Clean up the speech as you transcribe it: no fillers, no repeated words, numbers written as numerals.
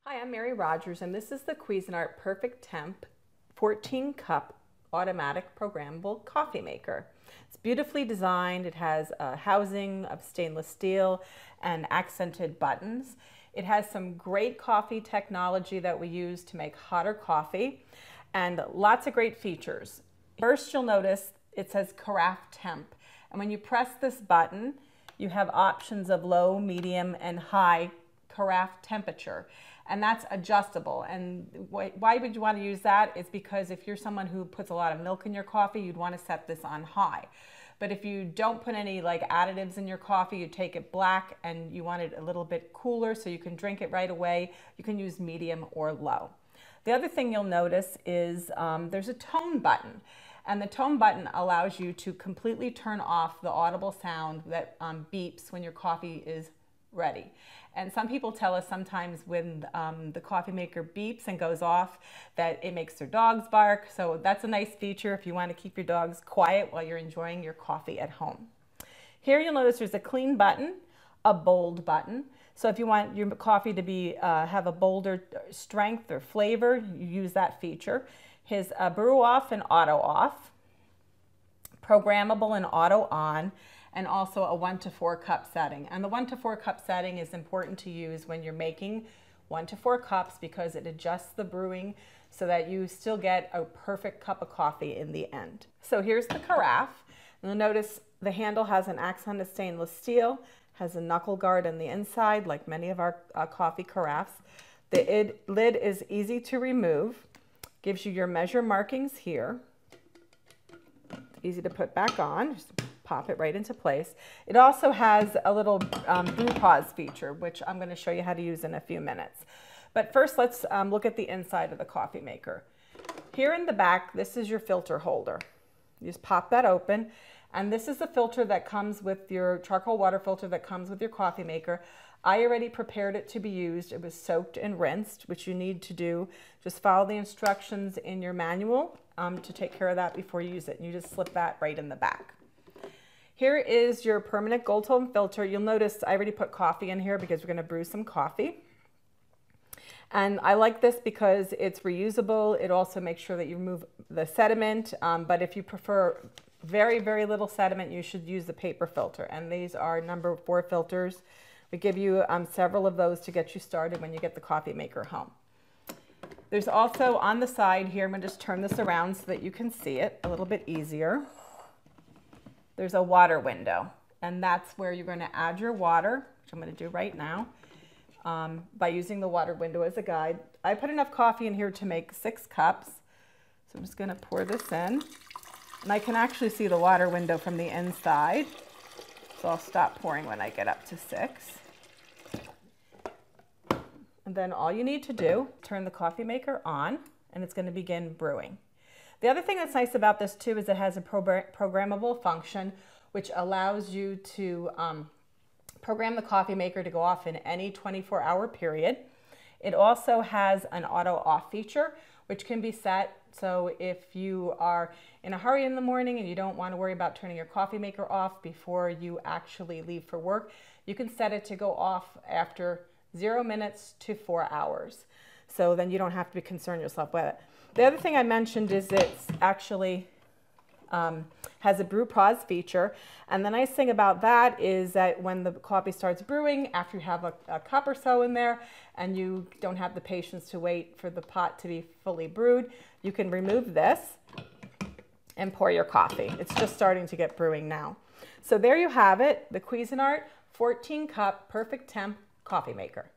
Hi, I'm Mary Rogers, and this is the Cuisinart Perfect Temp 14 cup automatic programmable coffee maker. It's beautifully designed. It has a housing of stainless steel and accented buttons. It has some great coffee technology that we use to make hotter coffee and lots of great features. First, you'll notice it says Carafe Temp, and when you press this button, you have options of low, medium, and high carafe temperature. And that's adjustable. And why would you want to use that? It's because if you're someone who puts a lot of milk in your coffee, you'd want to set this on high. But if you don't put any additives in your coffee, you take it black and you want it a little bit cooler so you can drink it right away, you can use medium or low. The other thing you'll notice is there's a tone button. And the tone button allows you to completely turn off the audible sound that beeps when your coffee is ready. And some people tell us sometimes when the coffee maker beeps and goes off that it makes their dogs bark. So that's a nice feature if you want to keep your dogs quiet while you're enjoying your coffee at home. Here you'll notice there's a clean button, a bold button. So if you want your coffee to be have a bolder strength or flavor, you use that feature. His brew off and auto off, programmable and auto on, and also a 1 to 4 cup setting. And the 1 to 4 cup setting is important to use when you're making 1 to 4 cups because it adjusts the brewing so that you still get a perfect cup of coffee in the end. So here's the carafe. You'll notice the handle has an accented stainless steel, has a knuckle guard on the inside like many of our coffee carafes. The lid is easy to remove, gives you your measure markings here. Easy to put back on. Just pop it right into place. It also has a little brew pause feature, which I'm going to show you how to use in a few minutes. But first, let's look at the inside of the coffee maker. Here in the back, this is your filter holder. You just pop that open, and this is the filter that comes with your charcoal water filter that comes with your coffee maker. I already prepared it to be used. It was soaked and rinsed, which you need to do. Just follow the instructions in your manual to take care of that before you use it. And you just slip that right in the back. Here is your permanent gold tone filter. You'll notice I already put coffee in here because we're going to brew some coffee. And I like this because it's reusable. It also makes sure that you remove the sediment. But if you prefer very, very little sediment, you should use the paper filter. And these are number 4 filters. We give you several of those to get you started when you get the coffee maker home. There's also on the side here, I'm going to just turn this around so that you can see it a little bit easier. There's a water window, and that's where you're going to add your water, which I'm going to do right now by using the water window as a guide. I put enough coffee in here to make 6 cups, so I'm just going to pour this in. And I can actually see the water window from the inside, so I'll stop pouring when I get up to 6. And then all you need to do, turn the coffee maker on, and it's going to begin brewing. The other thing that's nice about this too is it has a programmable function which allows you to program the coffee maker to go off in any 24-hour period. It also has an auto off feature which can be set so if you are in a hurry in the morning and you don't want to worry about turning your coffee maker off before you actually leave for work, you can set it to go off after 0 minutes to 4 hours. So then you don't have to concern yourself with it. The other thing I mentioned is it's actually has a brew pause feature. And the nice thing about that is that when the coffee starts brewing, after you have a cup or so in there and you don't have the patience to wait for the pot to be fully brewed, you can remove this and pour your coffee. It's just starting to get brewing now. So there you have it, the Cuisinart 14 cup Perfect Temp coffee maker.